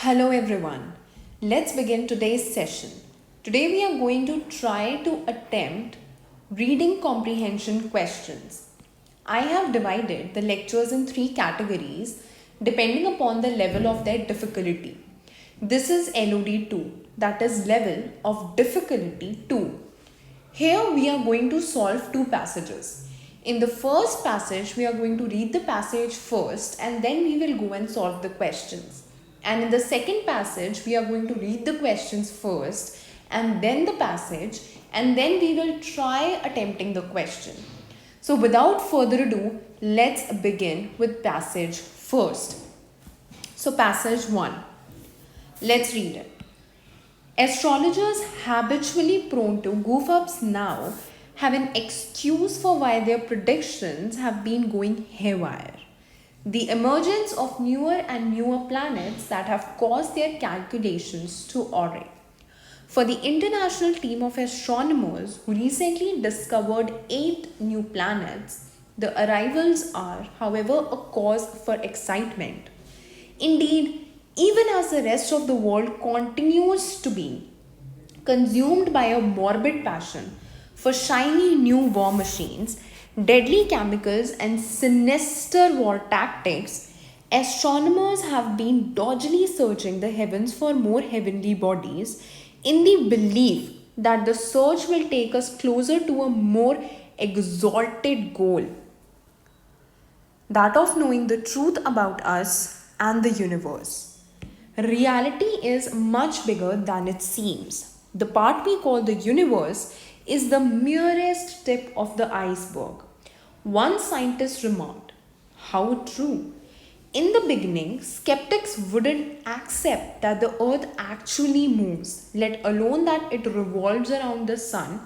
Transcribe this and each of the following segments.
Hello everyone. Let's begin today's session. Today we are going to try to attempt reading comprehension questions. I have divided the lectures in three categories depending upon the level of their difficulty. This is LOD 2, that is level of difficulty 2. Here we are going to solve two passages. In the first passage, we are going to read the passage first and then we will go and solve the questions. And in the second passage, we are going to read the questions first and then the passage, and then we will try attempting the question. So without further ado, let's begin with passage first. So passage 1. Let's read it. Astrologers habitually prone to goof ups now have an excuse for why their predictions have been going haywire. The emergence of newer and newer planets that have caused their calculations to awry. For the international team of astronomers who recently discovered 8 new planets, the arrivals are, however, a cause for excitement. Indeed, even as the rest of the world continues to be consumed by a morbid passion for shiny new war machines, deadly chemicals, and sinister war tactics, astronomers have been doggedly searching the heavens for more heavenly bodies in the belief that the search will take us closer to a more exalted goal, that of knowing the truth about us and the universe. Reality is much bigger than it seems. The part we call the universe is the merest tip of the iceberg. One scientist remarked, "How true. In the beginning, skeptics wouldn't accept that the earth actually moves, let alone that it revolves around the sun,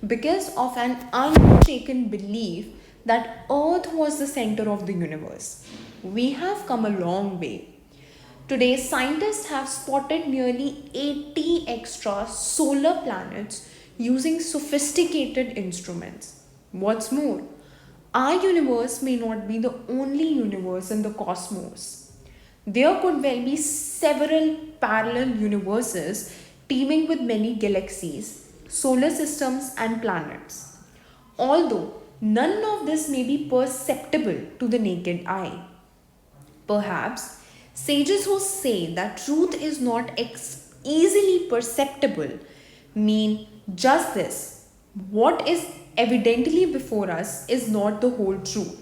because of an unshaken belief that earth was the center of the universe. We have come a long way. Today, scientists have spotted nearly 80 extra solar planets using sophisticated instruments. What's more, our universe may not be the only universe in the cosmos. There could well be several parallel universes teeming with many galaxies, solar systems, and planets. Although none of this may be perceptible to the naked eye. Perhaps sages who say that truth is not easily perceptible mean just this: what is evidently before us is not the whole truth.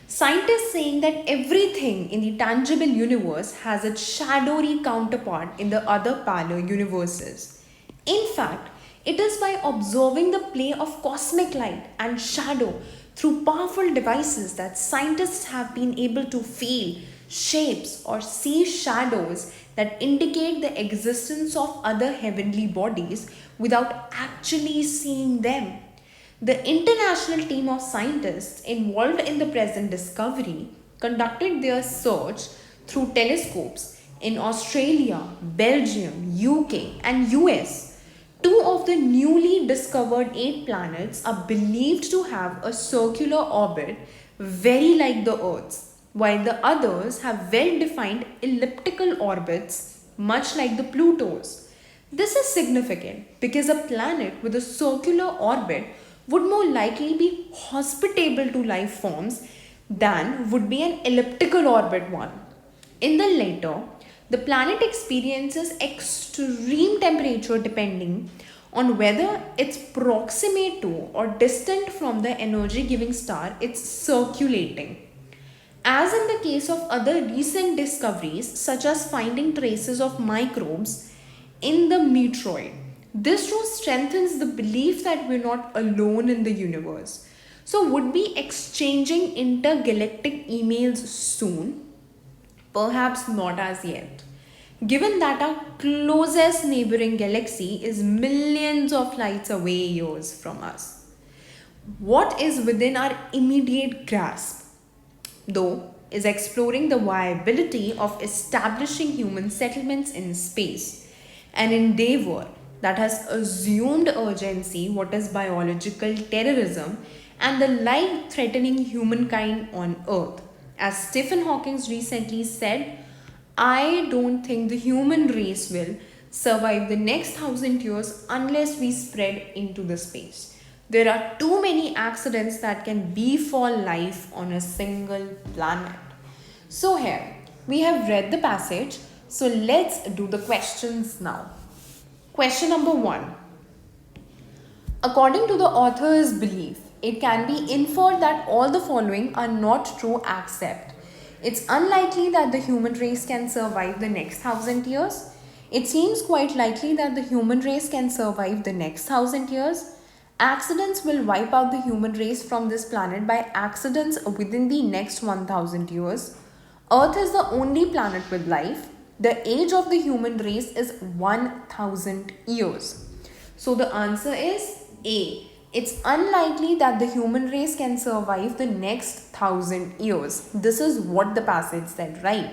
Scientists saying that everything in the tangible universe has its shadowy counterpart in the other parallel universes. In fact, it is by observing the play of cosmic light and shadow through powerful devices that scientists have been able to feel shapes or see shadows that indicate the existence of other heavenly bodies without actually seeing them. The international team of scientists involved in the present discovery conducted their search through telescopes in Australia, Belgium, UK, and US. Two of the newly discovered 8 planets are believed to have a circular orbit very like the Earth's, while the others have well-defined elliptical orbits much like the Pluto's. This is significant because a planet with a circular orbit would more likely be hospitable to life forms than would be an elliptical orbit one. In the latter, the planet experiences extreme temperature depending on whether it's proximate to or distant from the energy giving star it's circulating. As in the case of other recent discoveries, such as finding traces of microbes in the meteoroid, this too strengthens the belief that we're not alone in the universe. So, would be exchanging intergalactic emails soon? Perhaps not as yet, given that our closest neighboring galaxy is millions of lights away years from us. What is within our immediate grasp, though, is exploring the viability of establishing human settlements in space, an endeavor that has assumed urgency, what is biological terrorism, and the life threatening humankind on Earth. As Stephen Hawking recently said, I don't think the human race will survive the next 1,000 years unless we spread into the space. There are too many accidents that can befall life on a single planet. So here, we have read the passage. So let's do the questions now. Question number 1. According to the author's belief, it can be inferred that all the following are not true except it's unlikely that the human race can survive the next 1,000 years. It seems quite likely that the human race can survive the next 1,000 years. Accidents will wipe out the human race from this planet by accidents within the next 1,000 years. Earth is the only planet with life. The age of the human race is 1,000 years. So the answer is A. It's unlikely that the human race can survive the next 1,000 years. This is what the passage said, right?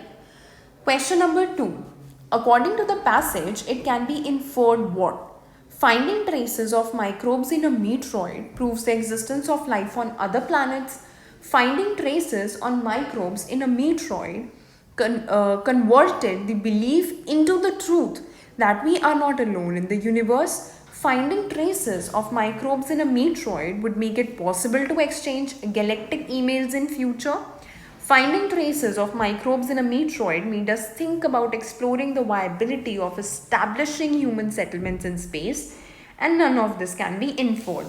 Question number 2. According to the passage, it can be inferred what? Finding traces of microbes in a meteoroid proves the existence of life on other planets. Finding traces on microbes in a meteoroid converted the belief into the truth that we are not alone in the universe. Finding traces of microbes in a meteoroid would make it possible to exchange galactic emails in future. Finding traces of microbes in a meteoroid made us think about exploring the viability of establishing human settlements in space, and none of this can be inferred.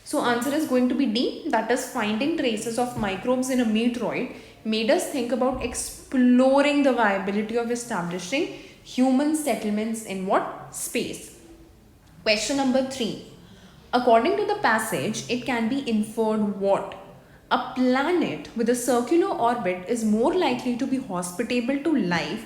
So answer is going to be D, that is finding traces of microbes in a meteoroid made us think about exploring the viability of establishing human settlements in what? Space. Question number 3. According to the passage, it can be inferred what? A planet with a circular orbit is more likely to be hospitable to life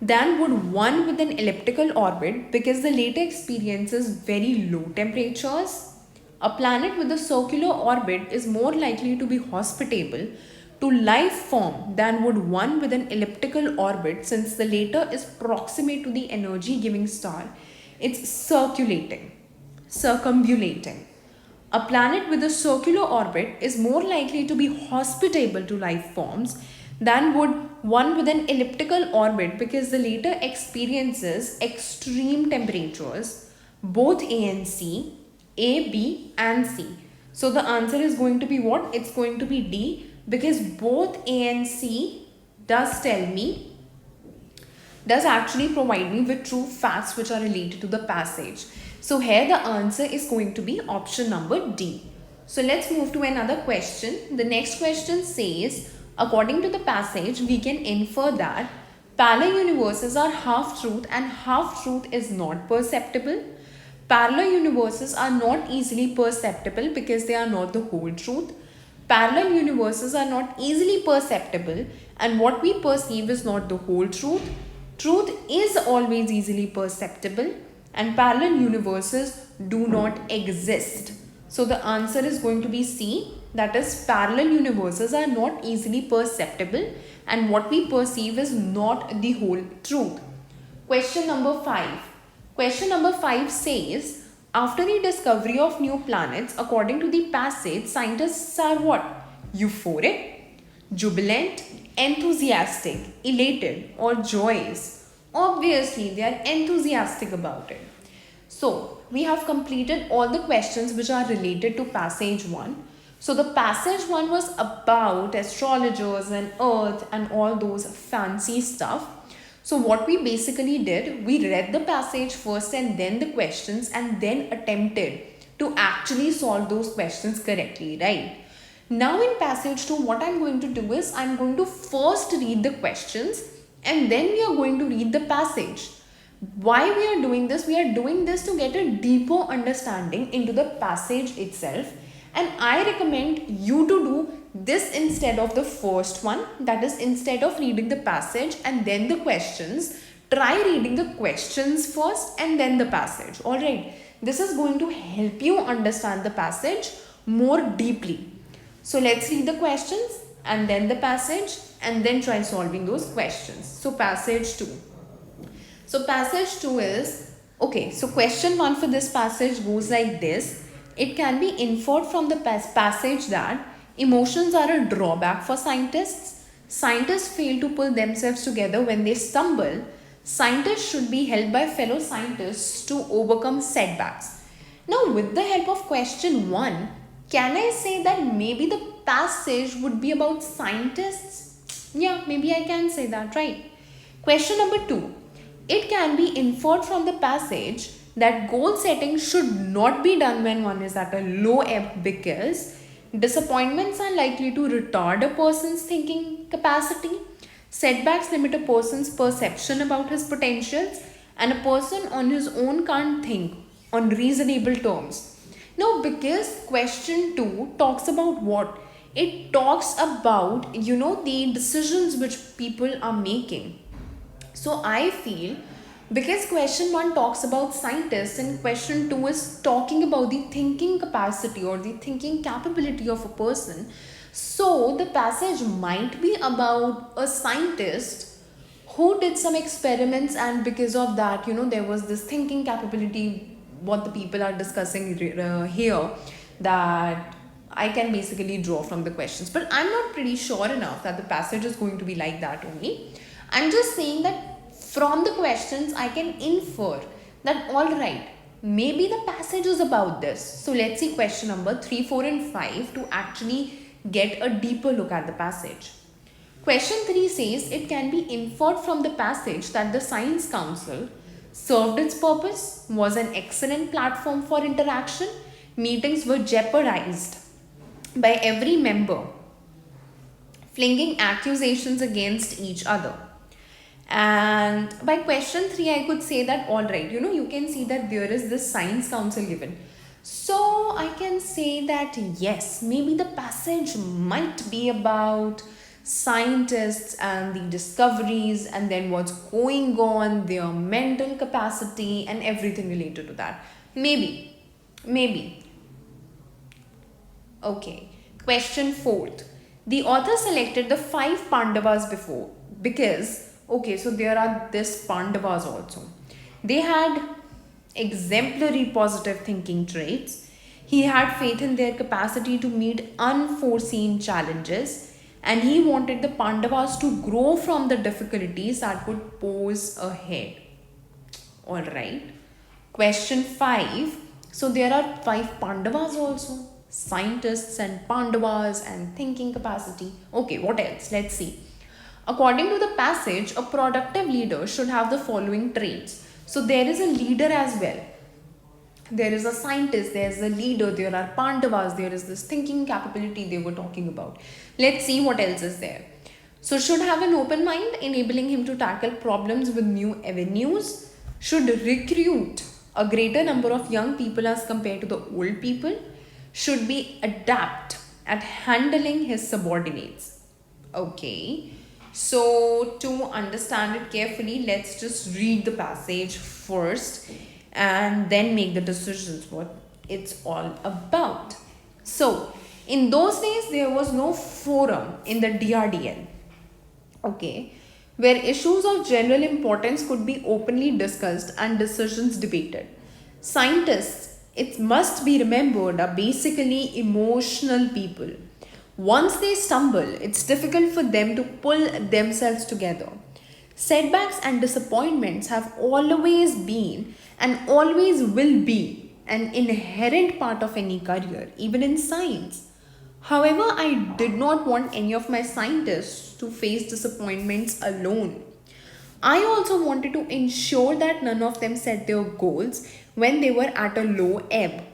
than would one with an elliptical orbit because the latter experiences very low temperatures. A planet with a circular orbit is more likely to be hospitable to life form than would one with an elliptical orbit, since the latter is proximate to the energy giving star. It's circulating, circumambulating. A planet with a circular orbit is more likely to be hospitable to life forms than would one with an elliptical orbit because the latter experiences extreme temperatures, both A and C, A, B and C. So the answer is going to be what? It's going to be D, because both A and C does actually provide me with true facts which are related to the passage. So here the answer is going to be option number D. So let's move to another question. The next question says, according to the passage, we can infer that parallel universes are half-truth and half-truth is not perceptible. Parallel universes are not easily perceptible because they are not the whole truth. Parallel universes are not easily perceptible and what we perceive is not the whole truth. Truth is always easily perceptible and parallel universes do not exist. So the answer is going to be C, that is parallel universes are not easily perceptible and what we perceive is not the whole truth. Question number 5. Question number 5 says, after the discovery of new planets, according to the passage, scientists are what? Euphoric, jubilant, enthusiastic, elated or joyous. Obviously, they are enthusiastic about it. So, we have completed all the questions which are related to passage 1. So, the passage 1 was about astrologers and earth and all those fancy stuff. So, what we basically did, we read the passage first and then the questions and then attempted to actually solve those questions correctly, right? Now in passage 2, what I'm going to do is I'm going to first read the questions and then we are going to read the passage. Why we are doing this? We are doing this to get a deeper understanding into the passage itself, and I recommend you to do this instead of the first one, that is instead of reading the passage and then the questions, try reading the questions first and then the passage. Alright, this is going to help you understand the passage more deeply. So let's read the questions and then the passage and then try solving those questions. So passage 2. So passage 2 is, okay, so question 1 for this passage goes like this. It can be inferred from the passage that emotions are a drawback for scientists. Scientists fail to pull themselves together when they stumble. Scientists should be helped by fellow scientists to overcome setbacks. Now, with the help of question 1, can I say that maybe the passage would be about scientists? Yeah, maybe I can say that, right? Question number 2. It can be inferred from the passage that goal setting should not be done when one is at a low ebb because disappointments are likely to retard a person's thinking capacity. Setbacks limit a person's perception about his potentials, and a person on his own can't think on reasonable terms. Now, because question 2 talks about what? It talks about, the decisions which people are making. So I feel because question 1 talks about scientists and question 2 is talking about the thinking capacity or the thinking capability of a person, so the passage might be about a scientist who did some experiments, and because of that, there was this thinking capability, what the people are discussing here, that I can basically draw from the questions. But I'm not pretty sure enough that the passage is going to be like that only. I'm just saying that from the questions, I can infer that alright, maybe the passage is about this. So let's see question number 3, 4 and 5 to actually get a deeper look at the passage. Question 3 says it can be inferred from the passage that the Science Council served its purpose, was an excellent platform for interaction. Meetings were jeopardized by every member flinging accusations against each other. And by question 3, I could say that alright, you can see that there is this Science Council given. So I can say that yes, maybe the passage might be about scientists and the discoveries and then what's going on, their mental capacity and everything related to that. Maybe. Okay. Question 4th. The author selected the 5 Pandavas because, okay, so there are this Pandavas also. They had exemplary positive thinking traits. He had faith in their capacity to meet unforeseen challenges, and he wanted the Pandavas to grow from the difficulties that would pose ahead. Alright. Question 5. So there are 5 Pandavas also. Scientists and Pandavas and thinking capacity. Okay, what else? Let's see. According to the passage, a productive leader should have the following traits. So there is a leader as well. There is a scientist, there is a leader, there are Pandavas, there is this thinking capability they were talking about. Let's see what else is there. So should have an open mind, enabling him to tackle problems with new avenues. Should recruit a greater number of young people as compared to the old people. Should be adept at handling his subordinates. Okay. So to understand it carefully, let's just read the passage first and then make the decisions what it's all about. So in those days, there was no forum in the DRDL, okay, where issues of general importance could be openly discussed and decisions debated. Scientists, it must be remembered, are basically emotional people. Once they stumble, it's difficult for them to pull themselves together. Setbacks and disappointments have always been and always will be an inherent part of any career, even in science. However, I did not want any of my scientists to face disappointments alone. I also wanted to ensure that none of them set their goals when they were at a low ebb.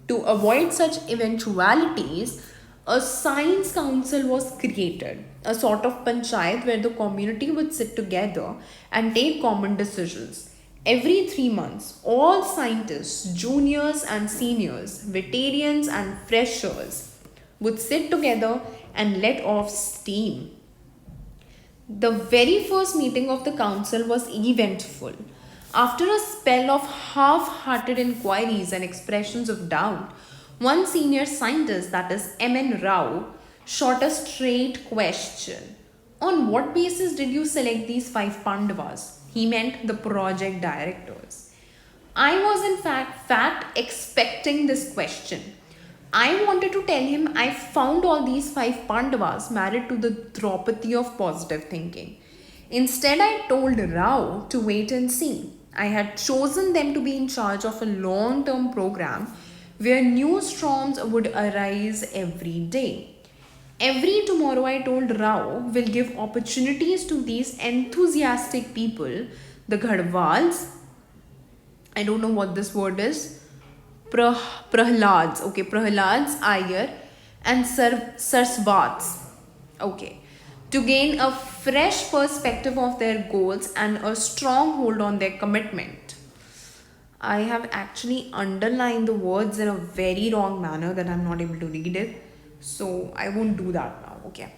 To avoid such eventualities, a science council was created, a sort of panchayat where the community would sit together and take common decisions. Every 3 months, all scientists, juniors and seniors, veterans and freshers would sit together and let off steam. The very first meeting of the council was eventful. After a spell of half-hearted inquiries and expressions of doubt, one senior scientist, that is M.N. Rao, shot a straight question. On what basis did you select these 5 Pandavas? He meant the project directors. I was in fact expecting this question. I wanted to tell him I found all these 5 Pandavas married to the Draupadi of positive thinking. Instead, I told Rao to wait and see. I had chosen them to be in charge of a long term program where new storms would arise every day. Every tomorrow, I told Rao, will give opportunities to these enthusiastic people, the Ghadwals. I don't know what this word is. Prahlads, okay, Prahlads, Iyer, and Sarsvats, okay, to gain a fresh perspective of their goals and a strong hold on their commitment. I have actually underlined the words in a very wrong manner that I'm not able to read it, so I won't do that now, okay.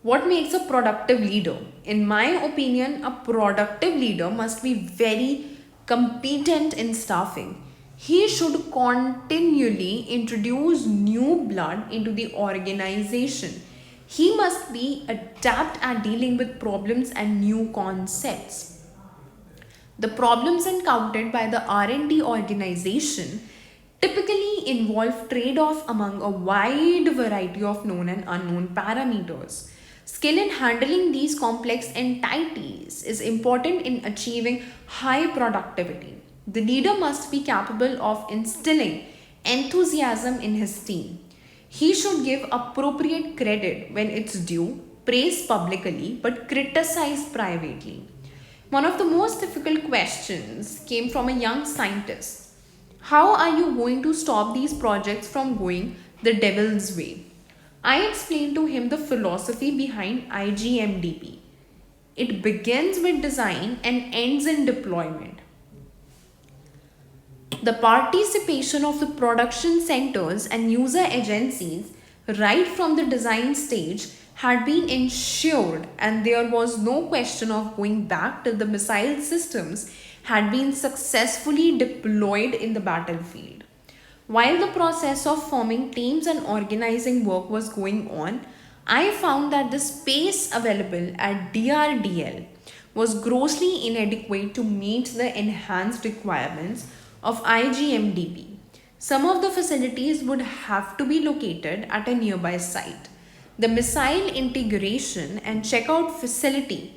What makes a productive leader? In my opinion, a productive leader must be very competent in staffing. He should continually introduce new blood into the organization. He must be adept at dealing with problems and new concepts. The problems encountered by the R&D organization typically involve trade-off among a wide variety of known and unknown parameters. Skill in handling these complex entities is important in achieving high productivity. The leader must be capable of instilling enthusiasm in his team. He should give appropriate credit when it's due, praise publicly, but criticize privately. One of the most difficult questions came from a young scientist. How are you going to stop these projects from going the devil's way? I explained to him the philosophy behind IGMDP. It begins with design and ends in deployment. The participation of the production centers and user agencies right from the design stage had been ensured, and there was no question of going back till the missile systems had been successfully deployed in the battlefield. While the process of forming teams and organizing work was going on, I found that the space available at DRDL was grossly inadequate to meet the enhanced requirements of IGMDP. Some of the facilities would have to be located at a nearby site. The missile integration and checkout facility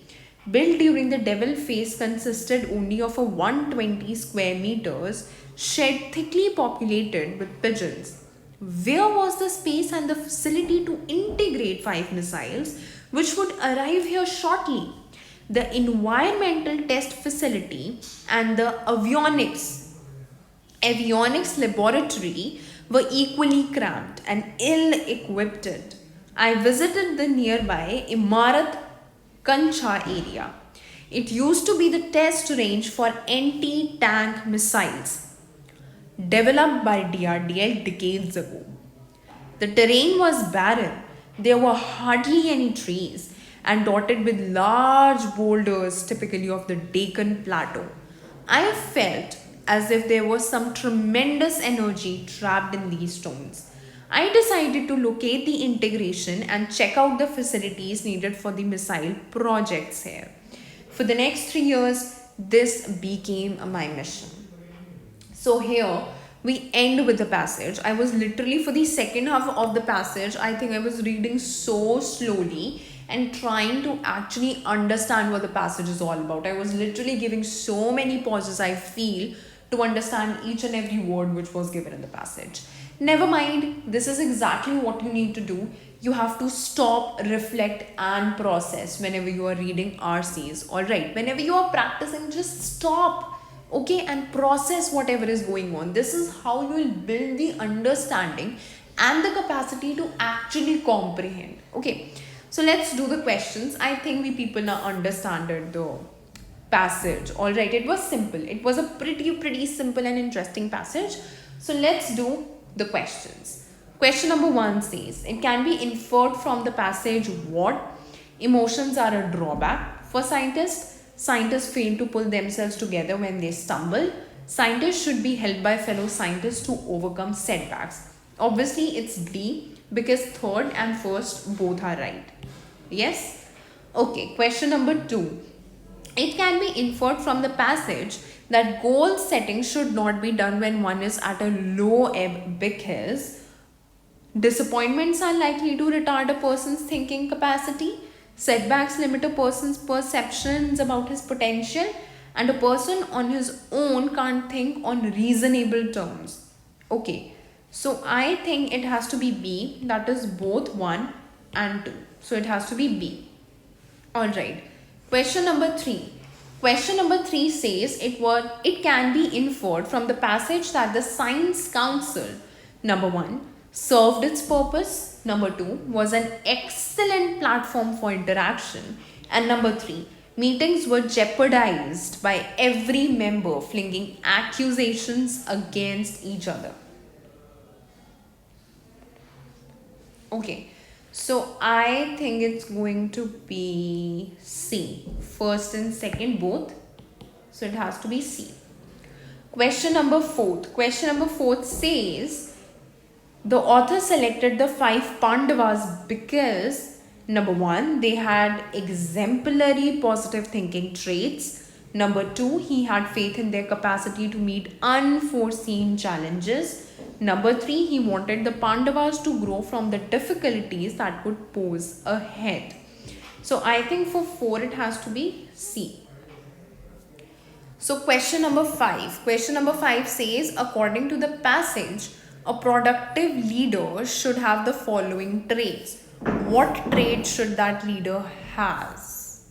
built during the Devil phase consisted only of a 120 square meters shed thickly populated with pigeons. Where was the space and the facility to integrate 5 missiles which would arrive here shortly? The environmental test facility and the avionics laboratory were equally cramped and ill-equipped. I visited the nearby Imarat Kancha area. It used to be the test range for anti-tank missiles developed by DRDL decades ago. The terrain was barren. There were hardly any trees and dotted with large boulders typically of the Deccan Plateau. I felt as if there was some tremendous energy trapped in these stones. I decided to locate the integration and check out the facilities needed for the missile projects here. For the next 3 years, this became my mission. So here we end with the passage. I was literally, for the second half of the passage, I think I was reading so slowly and trying to actually understand what the passage is all about. I was literally giving so many pauses, I feel, to understand each and every word which was given in the passage. Never mind, this is exactly what you need to do. You have to stop, reflect and process whenever you are reading RCs. Alright, whenever you are practicing, just stop, okay, and process whatever is going on. This is how you will build the understanding and the capacity to actually comprehend. Okay, so let's do the questions. I think we people now understand the passage. Alright, it was simple. It was a pretty simple and interesting passage. So let's do the questions. Question number 1 says, it can be inferred from the passage what? Emotions are a drawback for scientists. Scientists fail to pull themselves together when they stumble. Scientists should be helped by fellow scientists to overcome setbacks. Obviously, it's D because third and first both are right. Yes? Okay, question number 2. It can be inferred from the passage that goal setting should not be done when one is at a low ebb because Disappointments are likely to retard a person's thinking capacity. Setbacks limit a person's perceptions about his potential, and a person on his own can't think on reasonable terms. Okay, so I think it has to be B, that is both 1 and 2. So it has to be B. Alright, question number 3. Question number 3 says it can be inferred from the passage that the Science Council, number 1, served its purpose, number 2, was an excellent platform for interaction, and number 3, meetings were jeopardized by every member flinging accusations against each other. Okay, so I think it's going to be C. First and second both. So it has to be C. Question number 4. Question number 4 says the author selected the 5 Pandavas because number 1, they had exemplary positive thinking traits. Number 2, he had faith in their capacity to meet unforeseen challenges. Number 3, he wanted the Pandavas to grow from the difficulties that could pose ahead. So I think for 4 it has to be C. So question number 5. Question number 5 says, according to the passage, a productive leader should have the following traits. What traits should that leader has?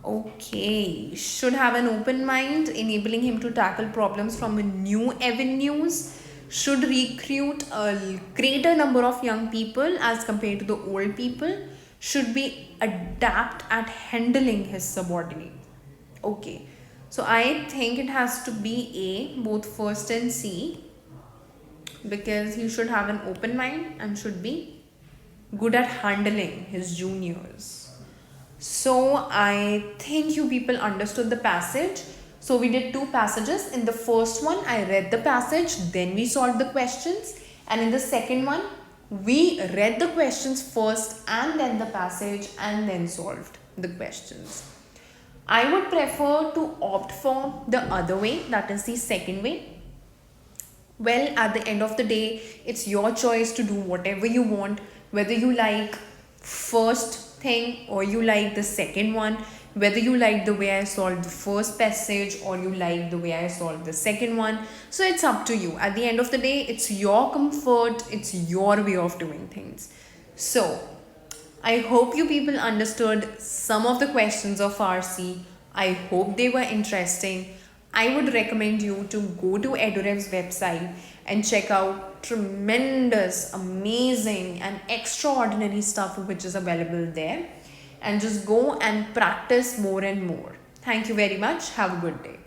Okay, should have an open mind, enabling him to tackle problems from new avenues. Should recruit a greater number of young people as compared to the old people. Should be adept at handling his subordinates. Okay, so I think it has to be A, both first and C, because he should have an open mind and should be good at handling his juniors. So I think you people understood the passage. So we did 2 passages. In the first one, I read the passage, then we solved the questions. And in the second one, we read the questions first and then the passage and then solved the questions. I would prefer to opt for the other way, that is the second way. Well, at the end of the day, it's your choice to do whatever you want, whether you like first thing or you like the second one, whether you like the way I solved the first passage or you like the way I solved the second one. So it's up to you. At the end of the day, it's your comfort, it's your way of doing things. So I hope you people understood some of the questions of RC. I hope they were interesting. I would recommend you to go to EduRev's website and check out tremendous, amazing and extraordinary stuff which is available there, and just go and practice more and more. Thank you very much. Have a good day.